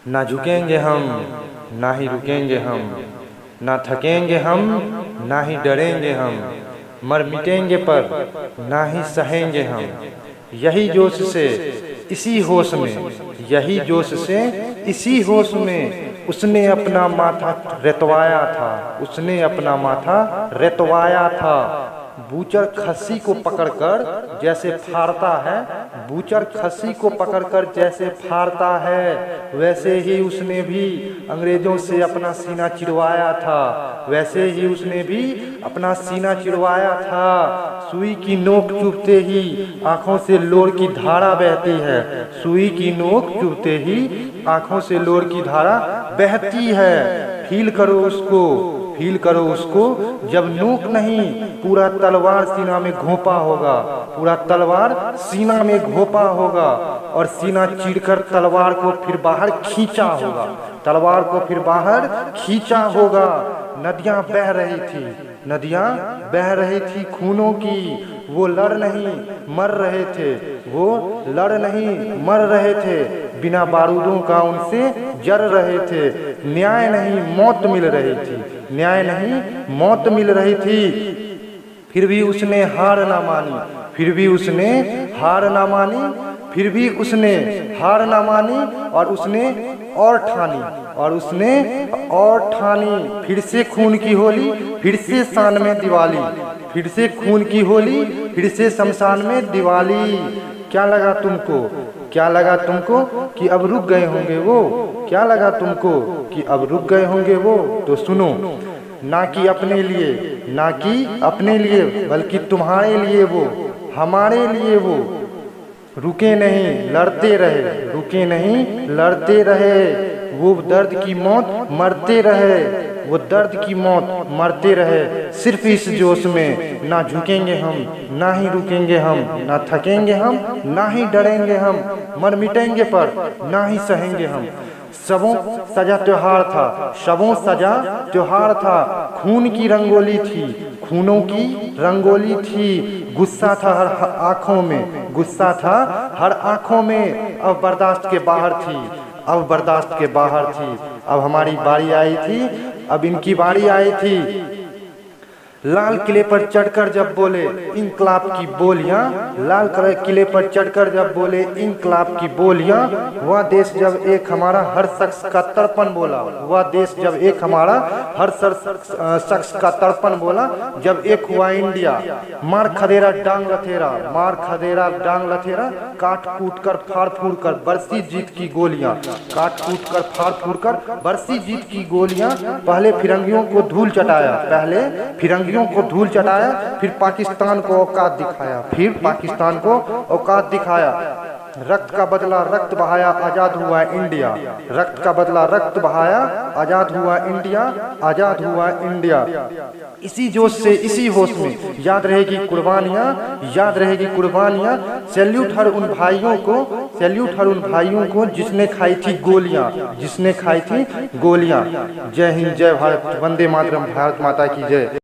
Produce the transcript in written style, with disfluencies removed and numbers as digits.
ना झुकेंगे हम, ना ही रुकेंगे हम, ना थकेंगे हम, ना ही डरेंगे हम, मर मिटेंगे पर ना ही सहेंगे हम। यही जोश से इसी होश में, यही जोश से इसी होश में उसने अपना माथा रेतवाया था, उसने अपना माथा रेतवाया था। बूचर खस्सी को पकड़कर जैसे फाड़ता है, बूचर खस्सी को पकड़कर जैसे फाड़ता है, वैसे ही उसने भी अंग्रेजों से अपना सीना चिरवाया था, वैसे ही उसने भी अपना सीना चिरवाया था। सुई की नोक चुभते ही आंखों से लोर की धारा बहती है, सुई की नोक चुभते ही आंखों से लोर की धारा बहती है। फील करो उसको, फील करो उसको, जब नोक नहीं पूरा तलवार सीना में घोंपा होगा, पूरा तलवार सीना में घोंपा होगा और सीना चीरकर तलवार को फिर बाहर खींचा होगा, तलवार को फिर बाहर खींचा होगा। नदियां बह रही थी, नदियां बह रही थी खूनों की, वो लड़ नहीं मर रहे थे, वो लड़ नहीं मर रहे थे, बिना बारूदों का उनसे जर रहे थे। न्याय नहीं मौत मिल रही थी, न्याय नहीं मौत मिल रही थी। फिर भी उसने हार ना मानी, फिर भी उसने हार ना मानी, फिर भी उसने हार ना मानी और उसने और ठानी, और उसने और ठानी। फिर से खून की होली, फिर से शान में दिवाली, फिर से खून की होली, फिर से शमशान में दिवाली। क्या लगा तुमको, क्या लगा तुमको कि अब रुक गए होंगे वो, क्या लगा तुमको कि अब रुक गए होंगे वो? तो सुनो, ना कि अपने लिए, ना कि अपने लिए, बल्कि तुम्हारे लिए वो, हमारे लिए वो रुके नहीं लड़ते रहे, रुके नहीं लड़ते रहे। वो दर्द की मौत मरते रहे, वो दर्द की मौत मरते रहे। सिर्फ इस जोश में ना झुकेंगे हम, ना ही रुकेंगे हम, ना थकेंगे हम, ना ही डरेंगे हम, मर मिटेंगे पर ना ही सहेंगे हम। सबों सजा त्योहार था, सबों सजा त्योहार था। खून की रंगोली थी, खूनों की रंगोली थी। गुस्सा था हर आंखों में, गुस्सा था हर आंखों में। अब बर्दाश्त के बाहर थी, अब बर्दाश्त के बाहर थी। अब हमारी बारी आई थी, अब इनकी बारी आई थी। लाल किले पर चढ़कर जब बोले इंकलाब की बोलियां, लाल किले पर चढ़कर जब बोले इंकलाब की बोलियां, वह देश जब एक हमारा हर शख्स का तड़पन बोला, वह देश जब एक हमारा हर शख्स का तड़पन बोला, जब एक हुआ इंडिया। मार खदेरा डांग लथेरा, मार खदेरा डांग लथेरा, काट कूट कर फाड़ फूड़ कर बरसी जीत की गोलियां, काट कूट कर फाड़ फूड़ कर बरसी जीत की गोलियां। पहले फिरंगियों को धूल चटाया, पहले फिरंगियों को धूल चटाया, फिर पाकिस्तान को औकात दिखाया, फिर पाकिस्तान को औकात दिखाया। रक्त का बदला रक्त बहाया, आजाद हुआ इंडिया, रक्त का बदला रक्त बहाया, आजाद हुआ इंडिया, आजाद हुआ इंडिया। इसी जोश से इसी होश में याद रहेगी कुर्बानियां, याद रहेगी कुर्बानियां। सैल्यूट हर उन भाइयों को, सैल्यूट हर उन भाइयों को जिसने खाई थी गोलियां, जिसने खाई थी गोलियां। जय हिंद, जय भारत, वंदे मातरम, भारत माता की जय।